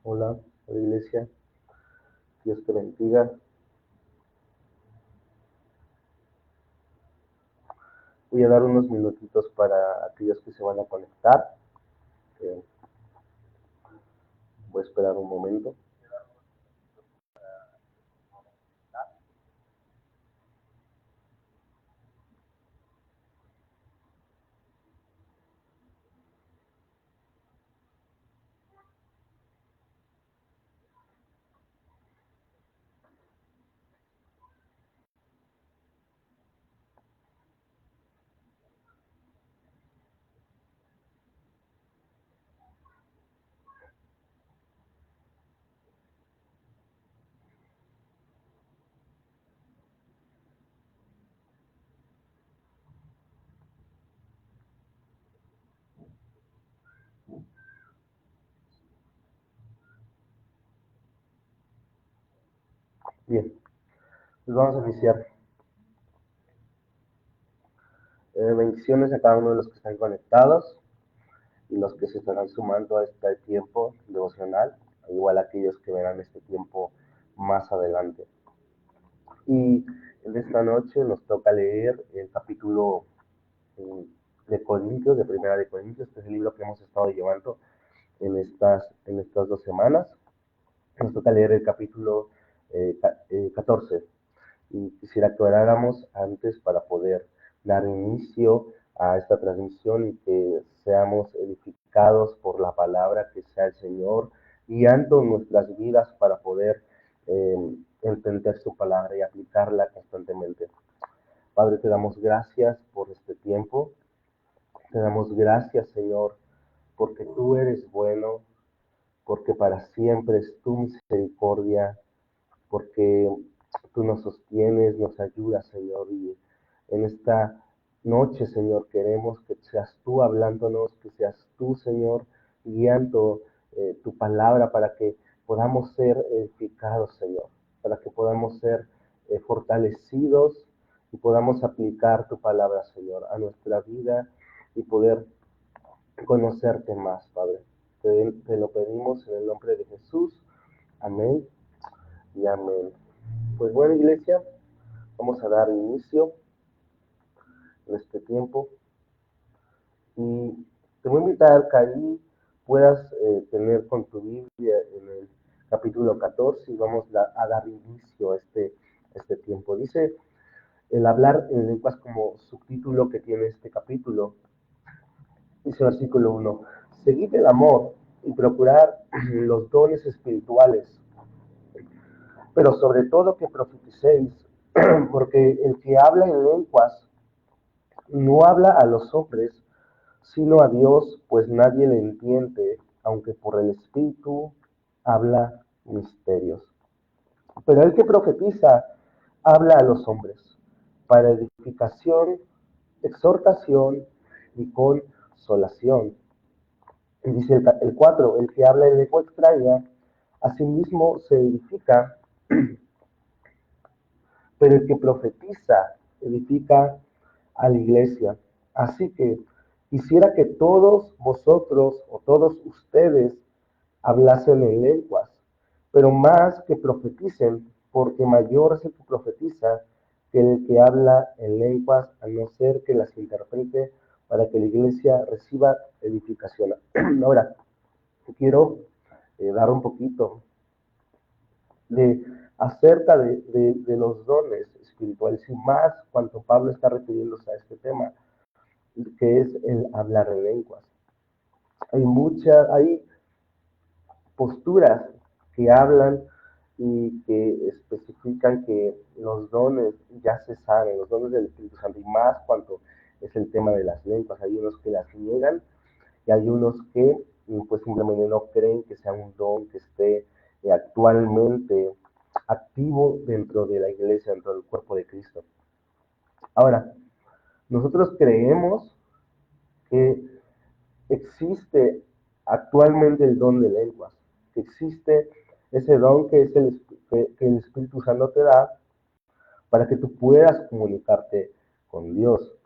Hola, iglesia, Dios te bendiga. Voy a dar unos minutitos para aquellos que se van a conectar. Eh, Voy a esperar un momento. Bien, pues vamos a iniciar. Bendiciones a cada uno de los que están conectados y los que se estarán sumando a este tiempo devocional, igual a aquellos que verán este tiempo más adelante. Y en esta noche nos toca leer el capítulo de Corintios, de Primera de Corintios, que es el libro que hemos estado llevando en estas 2 semanas. Nos toca leer el capítulo 14 y quisiera que oráramos antes para poder dar inicio a esta transmisión y que seamos edificados por la palabra, que sea el Señor guiando nuestras vidas para poder entender su palabra y aplicarla constantemente. Padre, te damos gracias por este tiempo, te damos gracias, Señor, porque tú eres bueno, porque para siempre es tu misericordia, porque tú nos sostienes, nos ayudas, Señor, y en esta noche, Señor, queremos que seas tú hablándonos, que seas tú, Señor, guiando tu palabra para que podamos ser edificados, Señor, para que podamos ser fortalecidos y podamos aplicar tu palabra, Señor, a nuestra vida y poder conocerte más, Padre. Te lo pedimos en el nombre de Jesús. Amén y amén. Pues bueno, iglesia, vamos a dar inicio en este tiempo y te voy a invitar que ahí puedas tener con tu Biblia en el capítulo 14 y vamos a dar inicio a este tiempo. Dice el hablar en lenguas como subtítulo que tiene este capítulo. Dice el versículo 1, seguid el amor y procurar los dones espirituales, pero sobre todo que profeticéis, porque el que habla en lenguas no habla a los hombres, sino a Dios, pues nadie le entiende, aunque por el Espíritu habla misterios. Pero el que profetiza habla a los hombres, para edificación, exhortación y consolación. Y dice el 4, el que habla en lengua extraña, asimismo se edifica, pero el que profetiza edifica a la iglesia. Así que quisiera que todos vosotros o todos ustedes hablasen en lenguas, pero más que profeticen, porque mayor es el que profetiza que el que habla en lenguas, a no ser que las interprete para que la iglesia reciba edificación. Ahora, quiero dar un poquito de acerca de los dones espirituales y más cuando Pablo está refiriéndose a este tema, que es el hablar en lenguas. Hay posturas que hablan y que especifican que los dones ya se saben, los dones del Espíritu Santo, y más cuando es el tema de las lenguas. Hay unos que las niegan y hay unos que pues simplemente no creen que sea un don que esté actualmente activo dentro de la iglesia, dentro del cuerpo de Cristo. Ahora, nosotros creemos que existe actualmente el don de lenguas, que existe ese don que es que el Espíritu Santo te da para que tú puedas comunicarte con Dios.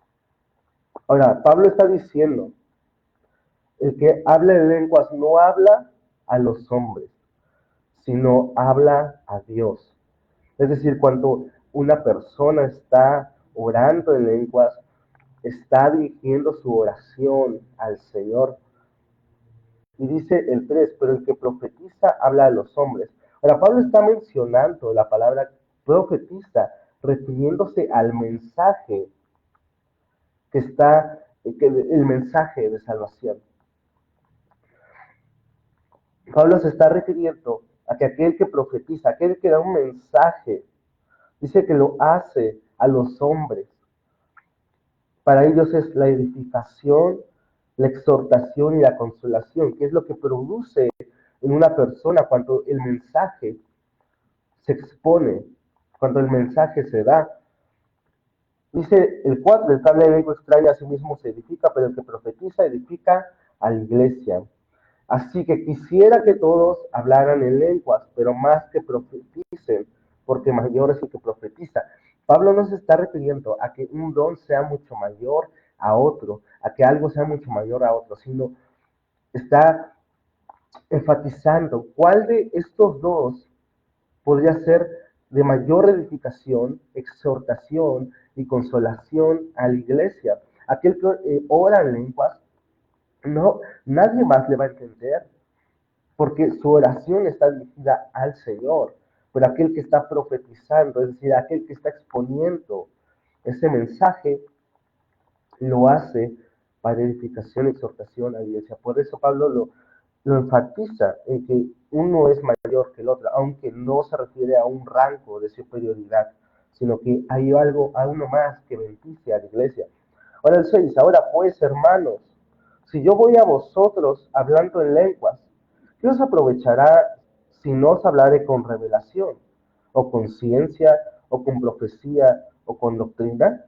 Ahora, Pablo está diciendo, el que habla en lenguas no habla a los hombres. sino habla a Dios. Es decir, cuando una persona está orando en lenguas, está dirigiendo su oración al Señor. Y dice el 3, pero el que profetiza habla a los hombres. Ahora, Pablo está mencionando la palabra profetiza, refiriéndose al mensaje el mensaje de salvación. Pablo se está refiriendo a que aquel que profetiza, aquel que da un mensaje, dice que lo hace a los hombres. Para ellos es la edificación, la exhortación y la consolación, que es lo que produce en una persona cuando el mensaje se expone, cuando el mensaje se da. Dice el 4, el que habla en lengua extraña a sí mismo se edifica, pero el que profetiza edifica a la iglesia. Así que quisiera que todos hablaran en lenguas, pero más que profeticen, porque mayor es el que profetiza. Pablo no se está refiriendo a que un don sea mucho mayor a otro, a que algo sea mucho mayor a otro, sino está enfatizando cuál de estos dos podría ser de mayor edificación, exhortación y consolación a la iglesia. Aquel que ora en lenguas, no, nadie más le va a entender, porque su oración está dirigida al Señor, pero aquel que está profetizando, es decir, aquel que está exponiendo ese mensaje, lo hace para edificación y exhortación a la iglesia. Por eso Pablo lo enfatiza en que uno es mayor que el otro, aunque no se refiere a un rango de superioridad, sino que hay algo, a uno más que bendice a la iglesia. Ahora el 6, ahora pues, hermanos, si yo voy a vosotros hablando en lenguas, ¿qué os aprovechará si no os hablaré con revelación, o con ciencia, o con profecía, o con doctrina?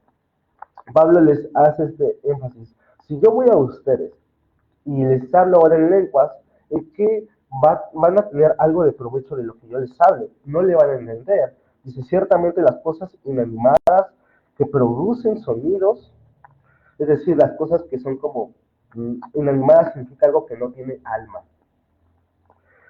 Pablo les hace este énfasis. Si yo voy a ustedes y les hablo ahora en lenguas, es que van a tener algo de provecho de lo que yo les hable. No le van a entender. Dice, ciertamente las cosas inanimadas que producen sonidos, es decir, las cosas que son como inanimadas significa algo que no tiene alma.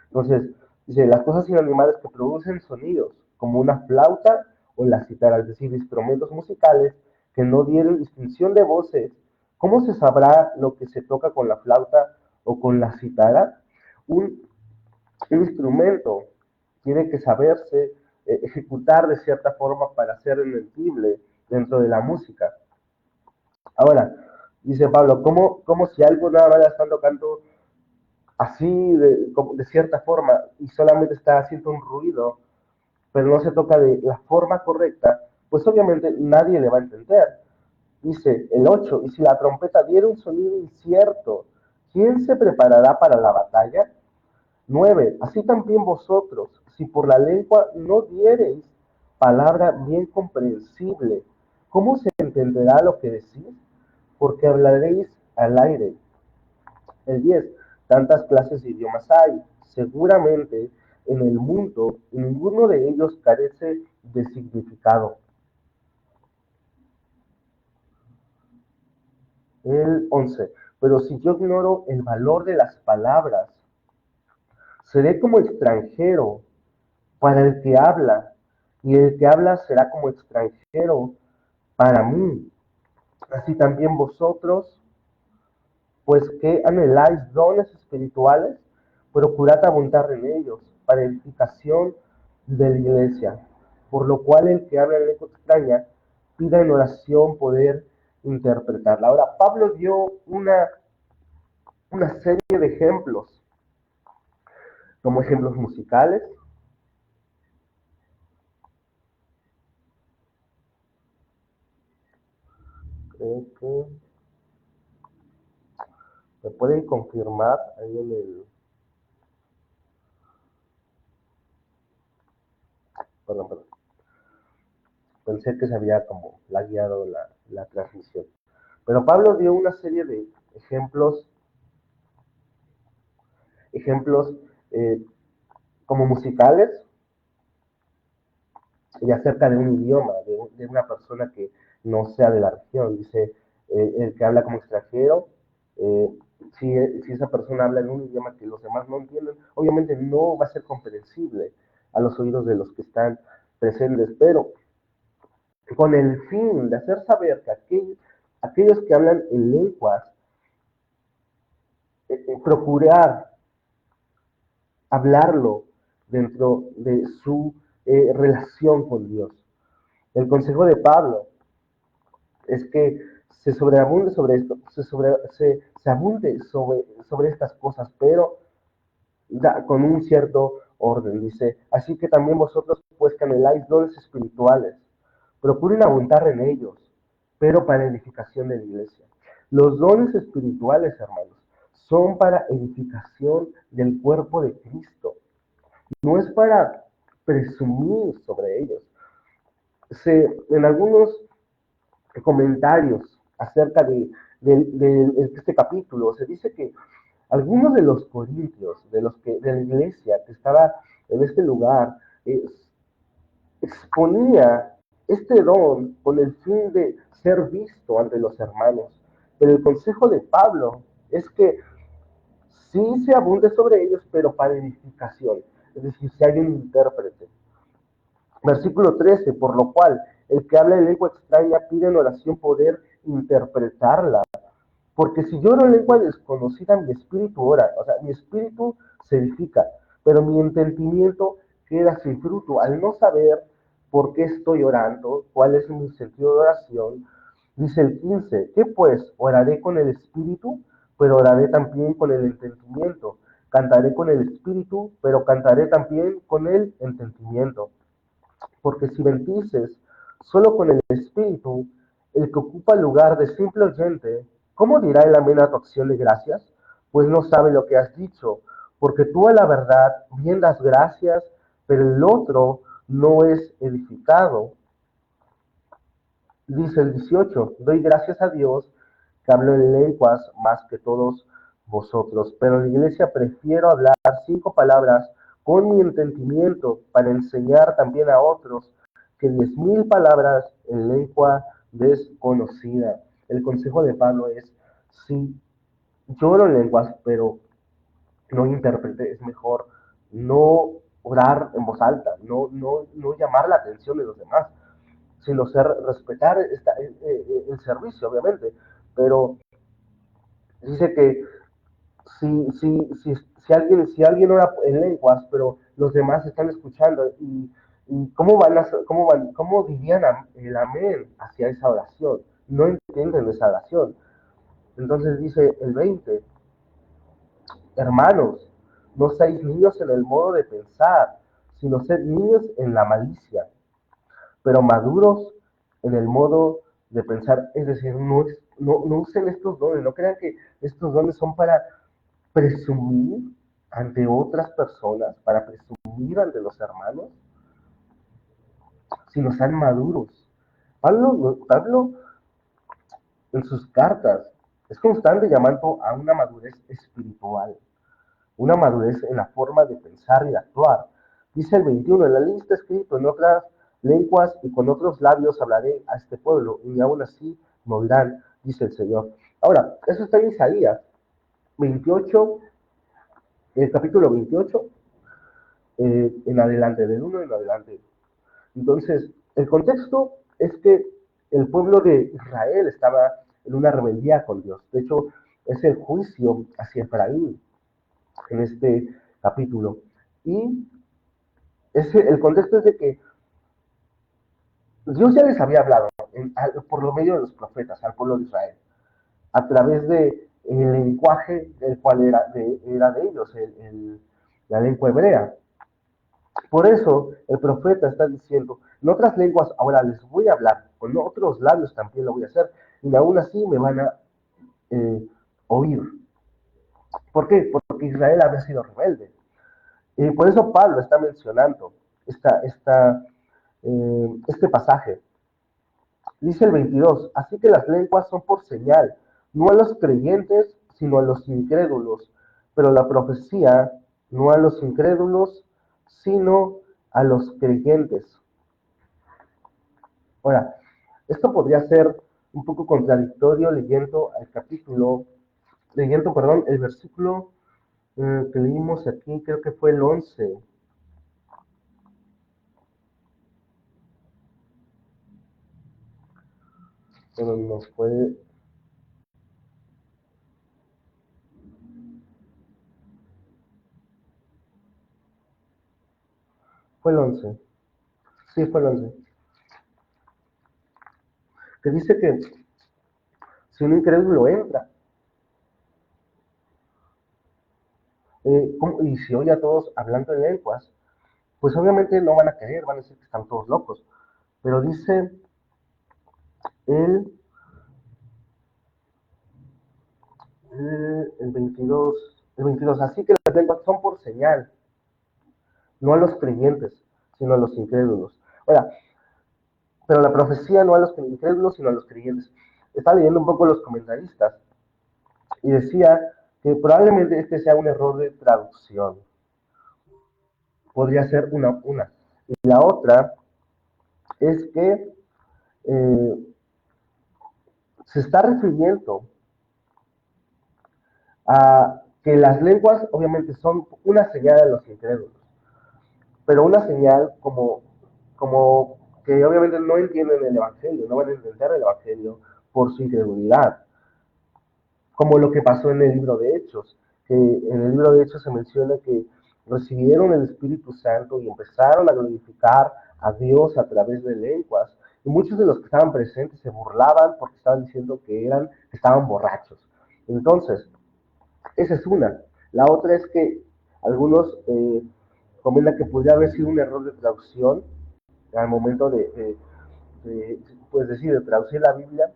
Entonces, dice, las cosas inanimadas que producen sonidos, como una flauta o la cítara, es decir, instrumentos musicales que no dieron distinción de voces, ¿cómo se sabrá lo que se toca con la flauta o con la cítara? Un instrumento tiene que saberse ejecutar de cierta forma para ser entendible dentro de la música. Ahora, dice Pablo, ¿cómo si algo nada más la están tocando así de cierta forma y solamente está haciendo un ruido, pero no se toca de la forma correcta, pues obviamente nadie le va a entender? Dice el 8, y si la trompeta diera un sonido incierto, ¿quién se preparará para la batalla? 9, así también vosotros, si por la lengua no diereis palabra bien comprensible, ¿cómo se entenderá lo que decís? Porque hablaréis al aire. El 10, tantas clases de idiomas hay. Seguramente en el mundo ninguno de ellos carece de significado. El 11, pero si yo ignoro el valor de las palabras, seré como extranjero para el que habla, y el que habla será como extranjero para mí. Así también vosotros, pues que anheláis dones espirituales, procurad abundar en ellos para edificación de la iglesia. Por lo cual el que habla en lengua extraña, pida en oración poder interpretarla. Ahora, Pablo dio una serie de ejemplos, como ejemplos musicales. Creo que me pueden confirmar ahí en el... Perdón. Pensé que se había como lagueado la transmisión. Pero Pablo dio una serie de ejemplos eh, como musicales y acerca de un idioma, de una persona que no sea de la región. Dice, el que habla como extranjero, eh, si esa persona habla en un idioma que los demás no entienden, obviamente no va a ser comprensible a los oídos de los que están presentes, pero con el fin de hacer saber que aquellos que hablan en lenguas, procurar hablarlo dentro de su relación con Dios. El consejo de Pablo es que se sobreabunde sobre esto, se abunde sobre estas cosas, pero con un cierto orden. Dice, así que también vosotros, pues que anheláis dones espirituales, procuren abundar en ellos, pero para edificación de la iglesia. Los dones espirituales, hermanos, son para edificación del cuerpo de Cristo. No es para presumir sobre ellos. En algunos comentarios acerca de este capítulo, se dice que algunos de los corintios, de la iglesia que estaba en este lugar, exponía este don con el fin de ser visto ante los hermanos. Pero el consejo de Pablo es que sí se abunde sobre ellos, pero para edificación. Es decir, si hay un intérprete. Versículo 13, por lo cual el que habla en lengua extraña pide en oración poder interpretarla. Porque si yo oro en lengua desconocida, mi espíritu ora, o sea, mi espíritu se edifica, pero mi entendimiento queda sin fruto. Al no saber por qué estoy orando, cuál es mi sentido de oración, dice el 15, ¿qué pues? Oraré con el espíritu, pero oraré también con el entendimiento. Cantaré con el espíritu, pero cantaré también con el entendimiento. Porque si bendices solo con el espíritu, el que ocupa el lugar de simple oyente, ¿cómo dirá el amén a tu acción de gracias? Pues no sabe lo que has dicho, porque tú a la verdad bien das gracias, pero el otro no es edificado. Dice el 18, doy gracias a Dios que hablo en lenguas más que todos vosotros, pero en la iglesia prefiero hablar 5 palabras con mi entendimiento para enseñar también a otros que 10.000 palabras en lengua desconocida. El consejo de Pablo es, sí, lloro en lenguas, pero no intérprete, es mejor no orar en voz alta, no llamar la atención de los demás, sino respetar el servicio, obviamente. Pero dice que si alguien ora en lenguas, pero los demás están escuchando, y cómo dirían el amén hacia esa oración, no entienden esa oración. Entonces dice el 20, hermanos, no seáis niños en el modo de pensar, sino sed niños en la malicia, pero maduros en el modo de pensar. Es decir, no usen estos dones, no crean que estos dones son para presumir ante otras personas, para presumir ante los hermanos, sino sean maduros. Pablo en sus cartas es constante llamando a una madurez espiritual, una madurez en la forma de pensar y de actuar. Dice el 21, en la ley está escrito, en otras lenguas y con otros labios hablaré a este pueblo, y aún así me oirán, dice el Señor. Ahora, eso está en Isaías 28, el capítulo 28, en adelante, del 1 en adelante. Entonces, el contexto es que el pueblo de Israel estaba en una rebeldía con Dios. De hecho, es el juicio hacia Efraín en este capítulo. Y el contexto es de que Dios ya les había hablado por lo medio de los profetas al pueblo de Israel, a través de el lenguaje del cual era de ellos, la lengua hebrea. Por eso el profeta está diciendo, en otras lenguas ahora les voy a hablar, con otros labios también lo voy a hacer, y aún así me van a oír. ¿Por qué? Porque Israel había sido rebelde. Y por eso Pablo está mencionando este pasaje. Dice el 22, así que las lenguas son por señal, no a los creyentes, sino a los incrédulos, pero la profecía no a los incrédulos, sino a los creyentes. Ahora, esto podría ser un poco contradictorio leyendo el capítulo leyendo, perdón, el versículo que leímos aquí, creo que fue el 11, pero no fue el 11, sí, fue el 11, que dice que si un incrédulo entra, y si oye a todos hablando en lenguas, pues obviamente no van a creer, van a decir que están todos locos. Pero dice el, el 22, así que las lenguas son por señal, no a los creyentes, sino a los incrédulos. Ahora, pero la profecía no a los incrédulos, sino a los creyentes. Estaba leyendo un poco los comentaristas y decía que probablemente este sea un error de traducción. Podría ser una. Y la otra es que eh, se está refiriendo a que las lenguas obviamente son una señal a los incrédulos, pero una señal como que obviamente no entienden el Evangelio, no van a entender el Evangelio por su incredulidad, como lo que pasó en el libro de Hechos, que en el libro de Hechos se menciona que recibieron el Espíritu Santo y empezaron a glorificar a Dios a través de lenguas, y muchos de los que estaban presentes se burlaban porque estaban diciendo que estaban borrachos. Entonces, esa es una. La otra es que algunos comentan que podría haber sido un error de traducción al momento pues decir, de traducir la Biblia,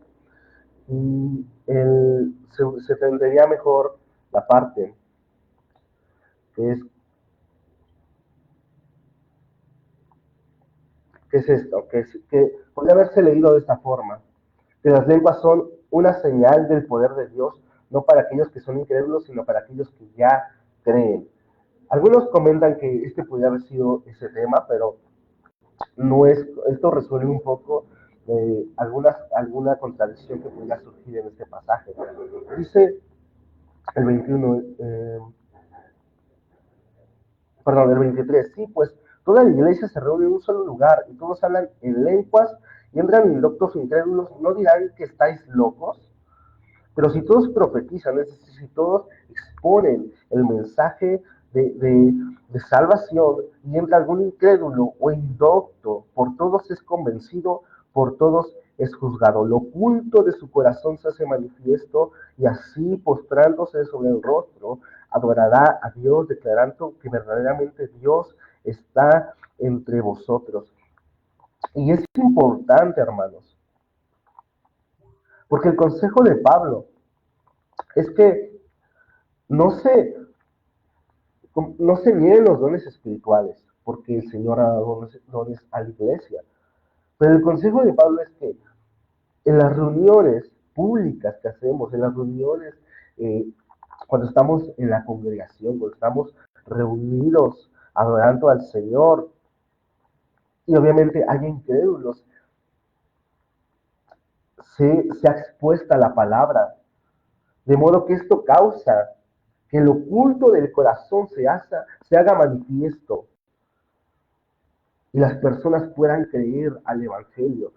y se entendería mejor la parte que es, que es esto, que podría haberse leído de esta forma, que las lenguas son una señal del poder de Dios, no para aquellos que son incrédulos, sino para aquellos que ya creen. Algunos comentan que este podría haber sido ese tema, pero no es, esto resuelve un poco alguna contradicción que pudiera surgir en este pasaje. Dice el 21, perdón, el 23, sí, pues toda la iglesia se reúne en un solo lugar y todos hablan en lenguas y entran indoctos incrédulos, ¿no dirán que estáis locos? Pero si todos profetizan, es decir, si todos exponen el mensaje de salvación y entra algún incrédulo o indocto, por todos es convencido, por todos es juzgado. Lo oculto de su corazón se hace manifiesto y así postrándose sobre el rostro, adorará a Dios, declarando que verdaderamente Dios está entre vosotros. Y es importante, hermanos, porque el consejo de Pablo es que no se, no se nieguen los dones espirituales, porque el Señor ha dado dones a la iglesia. Pero el consejo de Pablo es que en las reuniones públicas que hacemos, en las reuniones, eh, cuando estamos en la congregación, cuando estamos reunidos adorando al Señor, y obviamente hay incrédulos, se ha expuesta la palabra, de modo que esto causa que el oculto del corazón se haga manifiesto y las personas puedan creer al Evangelio.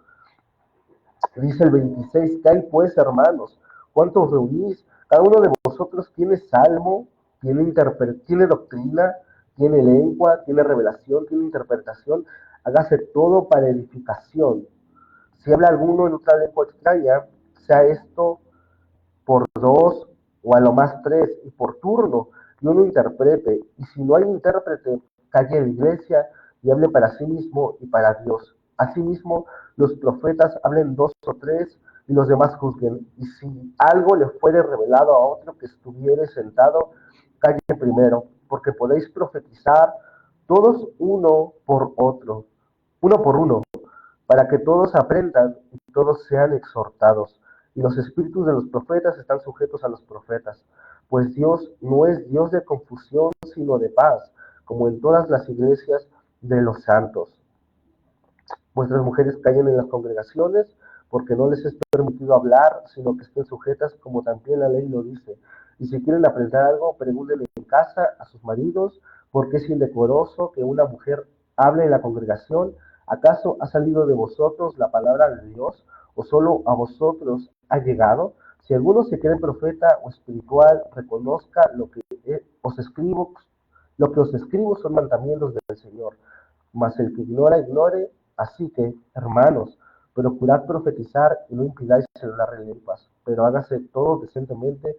Dice el 26, ¿qué hay pues, hermanos? ¿Cuántos reunís? Cada uno de vosotros tiene salmo, tiene doctrina, tiene lengua, tiene revelación, tiene interpretación. Hágase todo para edificación. Si habla alguno en otra lengua extraña, sea esto por dos o a lo más tres, y por turno, y uno interprete. Y si no hay intérprete, calle en la iglesia y hable para sí mismo y para Dios. Asimismo, los profetas hablen dos o tres y los demás juzguen. Y si algo le fuere revelado a otro que estuviere sentado, calle primero, porque podéis profetizar todos uno por uno, para que todos aprendan y todos sean exhortados. Y los espíritus de los profetas están sujetos a los profetas, pues Dios no es Dios de confusión, sino de paz, como en todas las iglesias de los santos. Vuestras mujeres callen en las congregaciones, porque no les es permitido hablar, sino que estén sujetas, como también la ley lo dice. Y si quieren aprender algo, pregúntenle en casa a sus maridos, porque es indecoroso que una mujer hable en la congregación. ¿Acaso ha salido de vosotros la palabra de Dios, o solo a vosotros ha llegado? Si alguno se cree profeta o espiritual, reconozca lo que os escribo son mandamientos del Señor. Mas el que ignora, ignore. Así que, hermanos, procurad profetizar y no impidáis hablar en lenguas, pero hágase todo decentemente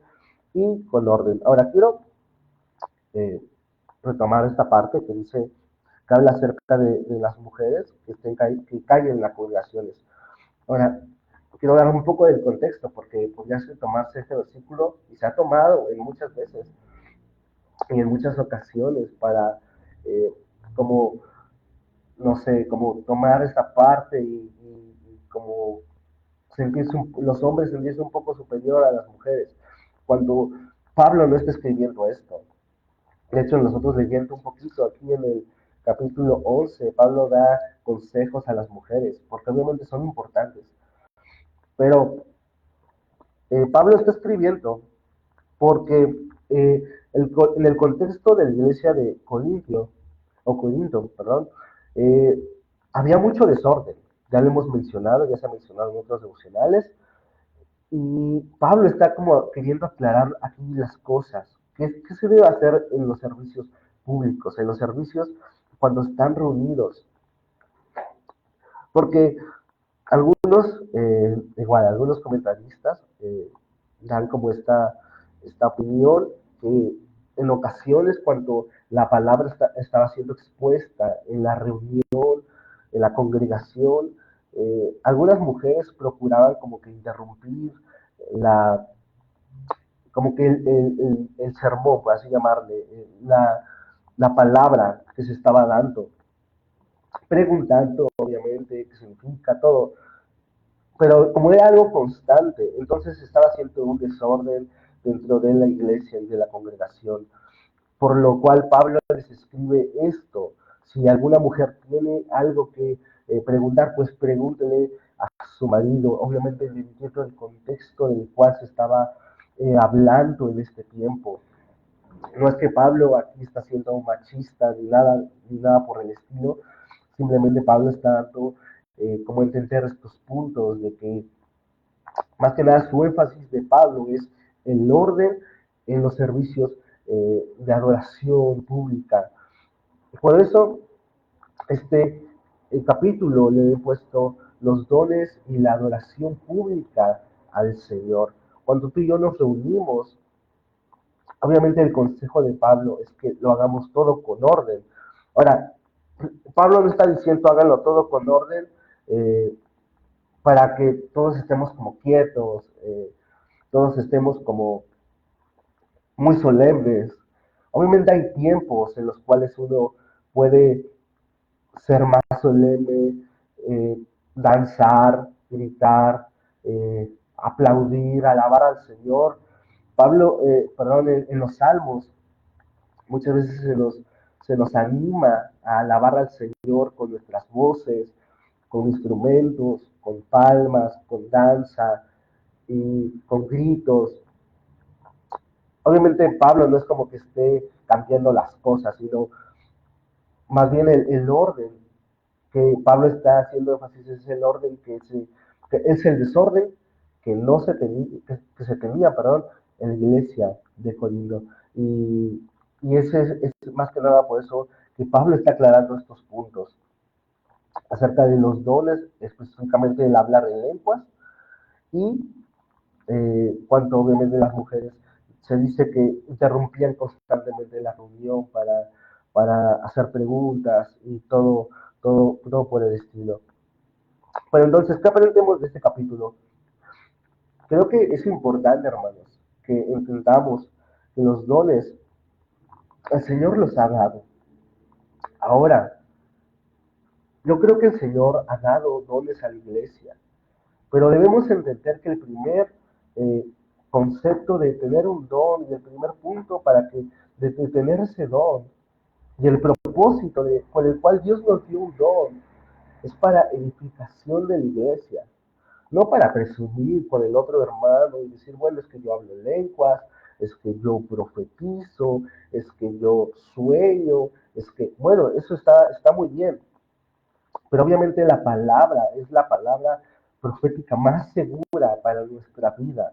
y con orden. Ahora quiero eh, retomar esta parte que dice, que habla acerca de las mujeres que caen en las congregaciones. Ahora, quiero dar un poco del contexto, porque podría tomarse este versículo y se ha tomado en muchas veces y en muchas ocasiones para, eh, como, no sé, como tomar esta parte y como los hombres sentirse un poco superior a las mujeres, cuando Pablo no está escribiendo esto. De hecho, nosotros leyendo un poquito aquí en el capítulo 11, Pablo da consejos a las mujeres, porque obviamente son importantes. Pero Pablo está escribiendo porque en el contexto de la iglesia de Corinto, perdón, eh, había mucho desorden. Ya lo hemos mencionado, ya se ha mencionado en otros devocionales, y Pablo está como queriendo aclarar aquí las cosas. ¿Qué se debe hacer en los servicios públicos, en los servicios cuando están reunidos? Porque algunos comentaristas dan como esta opinión que en ocasiones cuando la palabra estaba siendo expuesta en la reunión, en la congregación, algunas mujeres procuraban como que interrumpir la, como que el sermón, por así llamarle, la palabra que se estaba dando, preguntando obviamente qué significa todo, pero como era algo constante, entonces estaba haciendo un desorden dentro de la iglesia y de la congregación, por lo cual Pablo les escribe esto. Si alguna mujer tiene algo que preguntar, pues pregúntele a su marido, obviamente dentro del contexto en el cual se estaba hablando en este tiempo. No es que Pablo aquí está siendo un machista ni nada por el estilo, simplemente Pablo está dando como entender estos puntos de que más que nada su énfasis de Pablo es el orden en los servicios de adoración pública. Por eso este el capítulo le he puesto los dones y la adoración pública al Señor. Cuando tú y yo nos reunimos, obviamente el consejo de Pablo es que lo hagamos todo con orden. Ahora, Pablo no está diciendo háganlo todo con orden para que todos estemos como quietos, todos estemos como muy solemnes. Obviamente hay tiempos en los cuales uno puede ser más solemne, eh, danzar, gritar, aplaudir, alabar al Señor. Pablo, perdón, en los salmos muchas veces se nos anima a alabar al Señor con nuestras voces, con instrumentos, con palmas, con danza y con gritos. Obviamente Pablo no es como que esté cambiando las cosas, sino más bien el orden que Pablo está haciendo énfasis es el orden que es el desorden que no se tenía, que se tenía, perdón, en la iglesia de Corinto. Y ese es más que nada por eso que Pablo está aclarando estos puntos acerca de los dones, específicamente el hablar en lenguas y cuanto obviamente las mujeres se dice que interrumpían constantemente la reunión para hacer preguntas y todo por el estilo. Pero entonces, ¿qué aprendemos de este capítulo? Creo que es importante, hermanos, que entendamos que los dones el Señor los ha dado. Ahora, yo creo que el Señor ha dado dones a la iglesia, pero debemos entender que el primer eh, concepto de tener un don y el primer punto de tener ese don y el propósito por el cual Dios nos dio un don es para edificación de la iglesia, no para presumir con el otro hermano y decir, bueno, es que yo hablo lenguas, es que yo profetizo, es que yo sueño, es que, bueno, eso está muy bien, pero obviamente la palabra es la palabra profética más segura para nuestra vida.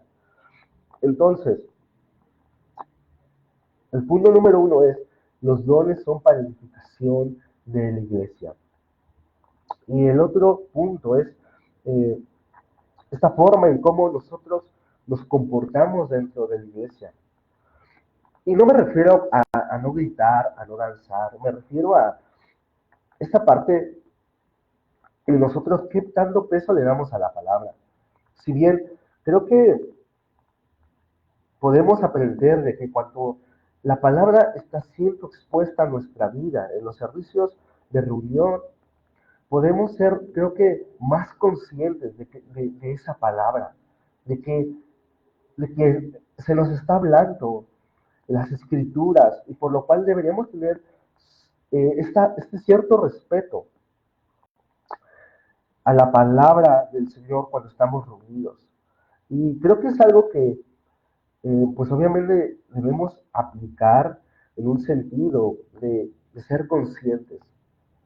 Entonces, el punto número uno es, los dones son para edificación de la iglesia. Y el otro punto es eh, esta forma en cómo nosotros nos comportamos dentro de la iglesia. Y no me refiero a no gritar, a no danzar, me refiero a esta parte en nosotros qué tanto peso le damos a la palabra. Si bien creo que podemos aprender de que cuando la palabra está siendo expuesta a nuestra vida, en los servicios de reunión, podemos ser, creo que, más conscientes de esa palabra, de que, de que se nos está hablando las escrituras y por lo cual deberíamos tener este cierto respeto a la palabra del Señor cuando estamos reunidos. Y creo que es algo que pues obviamente debemos aplicar en un sentido de ser conscientes.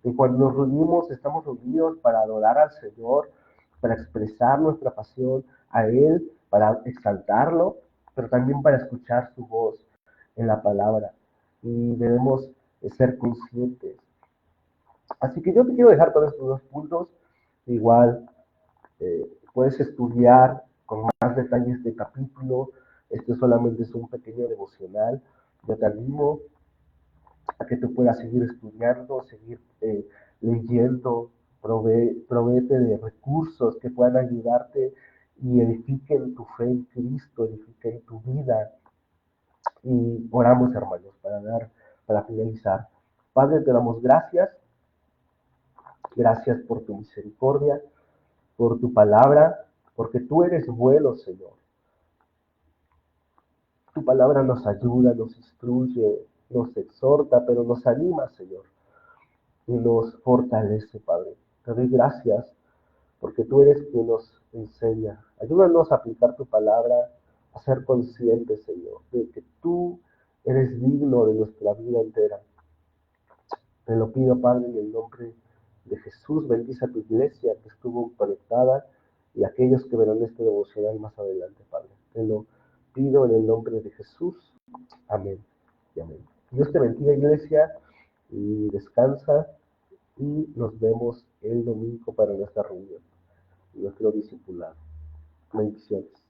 Que cuando nos reunimos, estamos reunidos para adorar al Señor, para expresar nuestra pasión a Él, para exaltarlo, pero también para escuchar su voz en la palabra. Y debemos ser conscientes. Así que yo te quiero dejar con estos dos puntos. Igual puedes estudiar con más detalles de capítulo. Este solamente es un pequeño devocional. Yo te animo a que tú puedas seguir estudiando, seguir leyendo, proveete de recursos que puedan ayudarte y edifiquen tu fe en Cristo, edifiquen tu vida. Y oramos, hermanos, para finalizar. Padre, te damos gracias. Gracias por tu misericordia, por tu palabra, porque tú eres bueno, Señor. Tu palabra nos ayuda, nos instruye, nos exhorta, pero nos anima, Señor, y nos fortalece, Padre. Te doy gracias porque tú eres quien nos enseña. Ayúdanos a aplicar tu palabra, a ser conscientes, Señor, de que tú eres digno de nuestra vida entera. Te lo pido, Padre, en el nombre de Jesús. Bendice a tu iglesia que estuvo conectada y a aquellos que verán este devocional más adelante, Padre. Te lo pido en el nombre de Jesús. Amén y amén. Dios te bendiga, iglesia, y descansa. Y nos vemos el domingo para nuestra reunión, nuestro discipulado. Bendiciones.